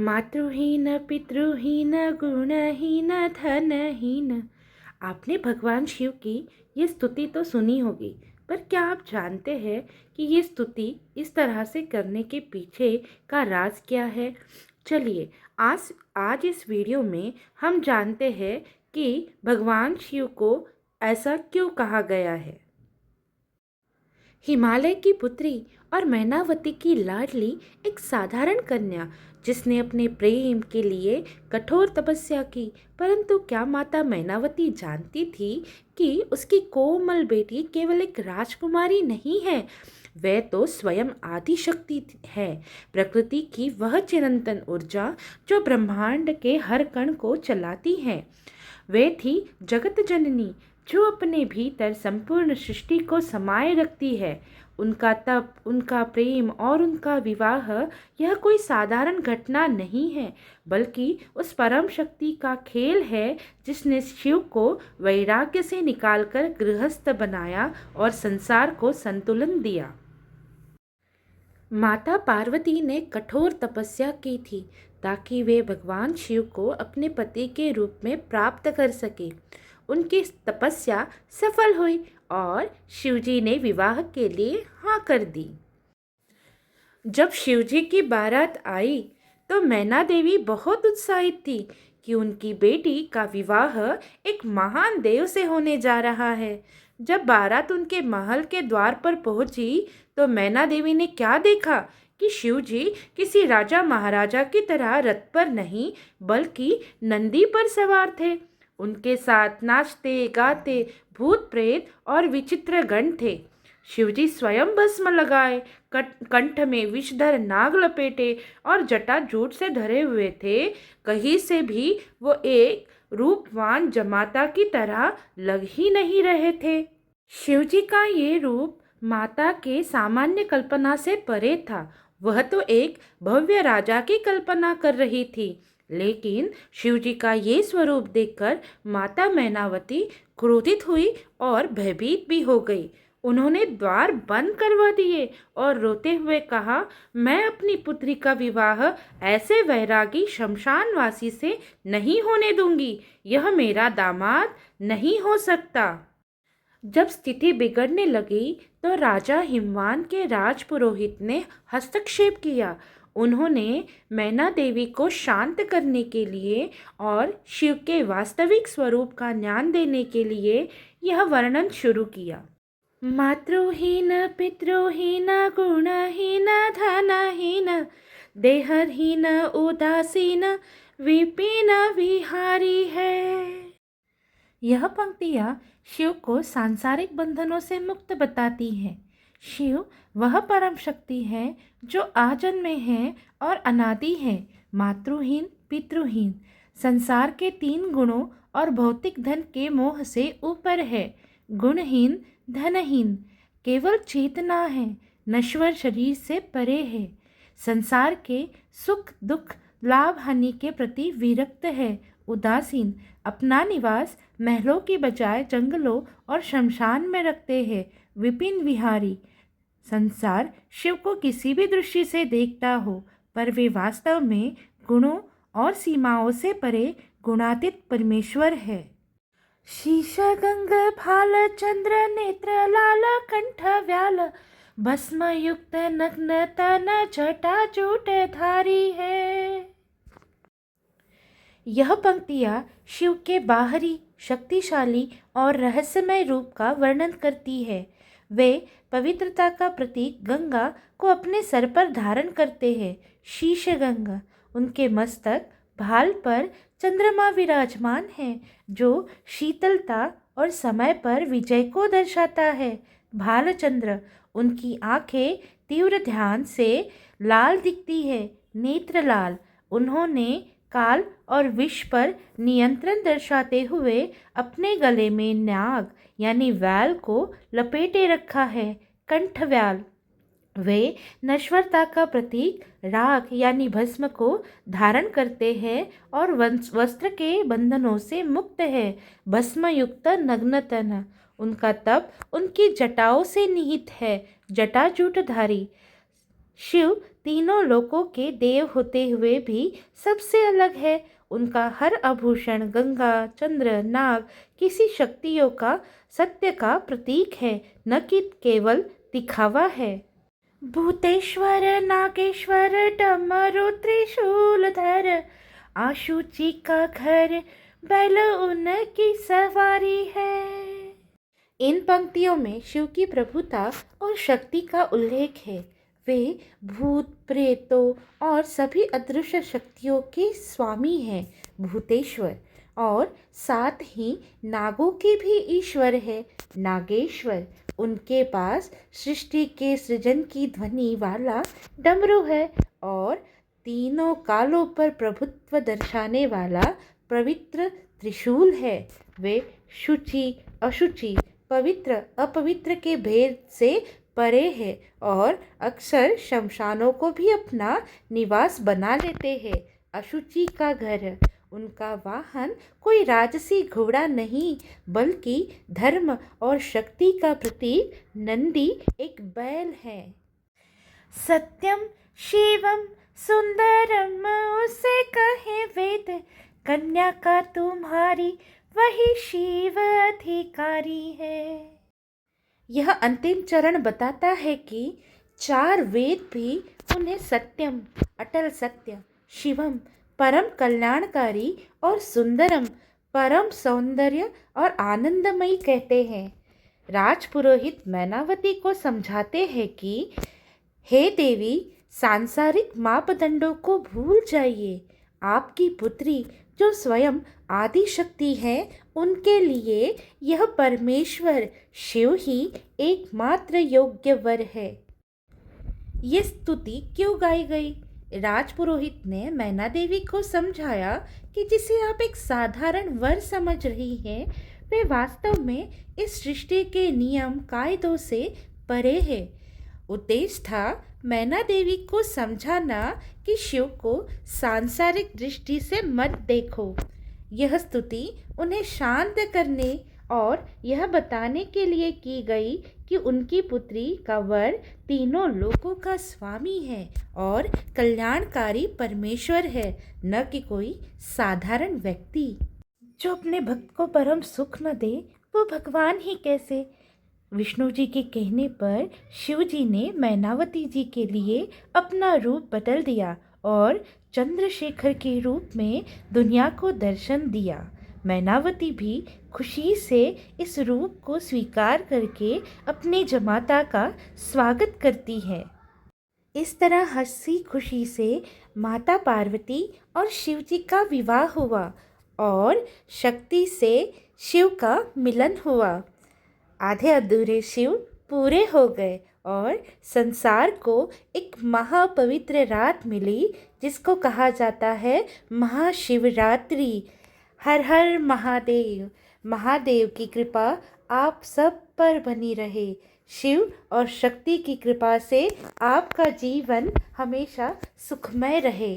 मातृहीन पितृहीन गुणहीन धनहीन। आपने भगवान शिव की ये स्तुति तो सुनी होगी, पर क्या आप जानते हैं कि ये स्तुति इस तरह से करने के पीछे का राज क्या है? चलिए आज आज इस वीडियो में हम जानते हैं कि भगवान शिव को ऐसा क्यों कहा गया है। हिमालय की पुत्री और मैनावती की लाडली एक साधारण कन्या जिसने अपने प्रेम के लिए कठोर तपस्या की, परंतु क्या माता मैनावती जानती थी कि उसकी कोमल बेटी केवल एक राजकुमारी नहीं है, वह तो स्वयं आदि शक्ति है, प्रकृति की वह चिरंतन ऊर्जा जो ब्रह्मांड के हर कण को चलाती है। वे थी जगत जननी जो अपने भीतर संपूर्ण सृष्टि को समाये रखती है। उनका तप, उनका प्रेम और उनका विवाह यह कोई साधारण घटना नहीं है, बल्कि उस परम शक्ति का खेल है जिसने शिव को वैराग्य से निकालकर गृहस्थ बनाया और संसार को संतुलन दिया। माता पार्वती ने कठोर तपस्या की थी ताकि वे भगवान शिव को अपने पति के रूप में प्राप्त कर सके। उनकी तपस्या सफल हुई और शिवजी ने विवाह के लिए हाँ कर दी। जब शिवजी की बारात आई तो मैना देवी बहुत उत्साहित थी कि उनकी बेटी का विवाह एक महान देव से होने जा रहा है। जब बारात उनके महल के द्वार पर पहुंची तो मैना देवी ने क्या देखा कि शिवजी किसी राजा महाराजा की तरह रथ पर नहीं बल्कि नंदी पर सवार थे। उनके साथ नाचते गाते भूत प्रेत और विचित्र गण थे। शिवजी स्वयं भस्म लगाए, कंठ में विषधर नाग लपेटे और जटा जूट से धरे हुए थे। कहीं से भी वो एक रूपवान जमाता की तरह लग ही नहीं रहे थे। शिवजी का ये रूप माता के सामान्य कल्पना से परे था। वह तो एक भव्य राजा की कल्पना कर रही थी, लेकिन शिवजी का ये स्वरूप देखकर माता मैनावती क्रोधित हुई और भयभीत भी हो गई। उन्होंने द्वार बंद करवा दिए और रोते हुए कहा, मैं अपनी पुत्री का विवाह ऐसे वैरागी शमशानवासी से नहीं होने दूंगी। यह मेरा दामाद नहीं हो सकता। जब स्थिति बिगड़ने लगी तो राजा हिमवान के राजपुरोहित ने हस्तक्षेप किया। उन्होंने मैना देवी को शांत करने के लिए और शिव के वास्तविक स्वरूप का ज्ञान देने के लिए यह वर्णन शुरू किया। मातृहीन पितृहीन गुणहीन धनहीन देहहीन उदासीन विपिन विहारी है। यह पंक्तियाँ शिव को सांसारिक बंधनों से मुक्त बताती हैं। शिव वह परम शक्ति है जो आजन्मे है और अनादि है, मातृहीन पितृहीन, संसार के 3 गुणों और भौतिक धन के मोह से ऊपर है, गुणहीन धनहीन, केवल चेतना है, नश्वर शरीर से परे है, संसार के सुख दुख लाभ हानि के प्रति विरक्त है, उदासीन, अपना निवास महलों की बजाय जंगलों और शमशान में रखते हैं, विपिन विहारी, संसार शिव को किसी भी दृष्टि से देखता हो पर वे वास्तव में गुणों और सीमाओं से परे गुणातीत परमेश्वर है। शीश गंग भाल चंद्र नेत्र लाल कंठ व्याल भस्म युक्त नग्न तन जटा जूट धारी है। यह पंक्तियाँ शिव के बाहरी शक्तिशाली और रहस्यमय रूप का वर्णन करती है। वे पवित्रता का प्रतीक गंगा को अपने सर पर धारण करते हैं। शीश गंगा, उनके मस्तक भाल पर चंद्रमा विराजमान है जो शीतलता और समय पर विजय को दर्शाता है। भालचंद्र, उनकी आंखें तीव्र ध्यान से लाल दिखती है। नेत्र लाल, उन्होंने काल और विष पर नियंत्रण दर्शाते हुए अपने गले में नाग यानी व्याल को लपेटे रखा है। कंठ व्याल, वे नश्वरता का प्रतीक राख यानी भस्म को धारण करते हैं और वस्त्र के बंधनों से मुक्त है। भस्म युक्त नग्न तन, उनका तप उनकी जटाओं से निहित है। जटाजूटधारी, शिव तीनों लोकों के देव होते हुए भी सबसे अलग है। उनका हर आभूषण गंगा, चंद्र, नाग किसी शक्तियों का सत्य का प्रतीक है, न कि केवल दिखावा है। भूतेश्वर, नागेश्वर, डमरू त्रिशूलधर, आशुची का घर, बैल उनकी सवारी है। इन पंक्तियों में शिव की प्रभुता और शक्ति का उल्लेख है। वे भूत, प्रेतों और सभी अदृश्य शक्तियों के स्वामी हैं, भूतेश्वर, और साथ ही नागों के भी ईश्वर है, नागेश्वर। उनके पास सृष्टि के सृजन की ध्वनि वाला डमरू है और तीनों कालों पर प्रभुत्व दर्शाने वाला पवित्र त्रिशूल है। वे शुचि, अशुचि, पवित्र, अपवित्र के भेद से परे है और अक्सर शमशानों को भी अपना निवास बना लेते हैं। अशुचि का घर, उनका वाहन कोई राजसी घोड़ा नहीं, बल्कि धर्म और शक्ति का प्रतीक नंदी एक बैल है। सत्यम शिवम सुंदरम उसे कहे वेद, कन्या का तुम्हारी वही शिव अधिकारी है। यह अंतिम चरण बताता है कि 4 वेद भी उन्हें सत्यम, अटल सत्य, शिवम, परम कल्याणकारी, और सुंदरम, परम सौंदर्य और आनंदमयी कहते हैं। राजपुरोहित मैनावती को समझाते हैं कि हे देवी, सांसारिक मापदंडों को भूल जाइए। आपकी पुत्री जो स्वयं आदि शक्ति है, उनके लिए यह परमेश्वर शिव ही एकमात्र योग्य वर है। ये स्तुति क्यों गाई गई? राजपुरोहित ने मैना देवी को समझाया कि जिसे आप एक साधारण वर समझ रही हैं, वे वास्तव में इस सृष्टि के नियम कायदों से परे है। उद्देश्य था मैना देवी को समझाना कि शिव को सांसारिक दृष्टि से मत देखो। यह स्तुति उन्हें शांत करने और यह बताने के लिए की गई कि उनकी पुत्री का वर तीनों लोकों का स्वामी है और कल्याणकारी परमेश्वर है, न कि कोई साधारण व्यक्ति। जो अपने भक्त को परम सुख न दे, वो भगवान ही कैसे? विष्णु जी के कहने पर शिव जी ने मैनावती जी के लिए अपना रूप बदल दिया और चंद्रशेखर के रूप में दुनिया को दर्शन दिया। मैनावती भी खुशी से इस रूप को स्वीकार करके अपने जमाता का स्वागत करती है। इस तरह हंसी खुशी से माता पार्वती और शिव जी का विवाह हुआ और शक्ति से शिव का मिलन हुआ। आधे अधूरे शिव पूरे हो गए और संसार को एक महापवित्र रात मिली, जिसको कहा जाता है महाशिवरात्रि। हर हर महादेव। महादेव की कृपा आप सब पर बनी रहे। शिव और शक्ति की कृपा से आपका जीवन हमेशा सुखमय रहे।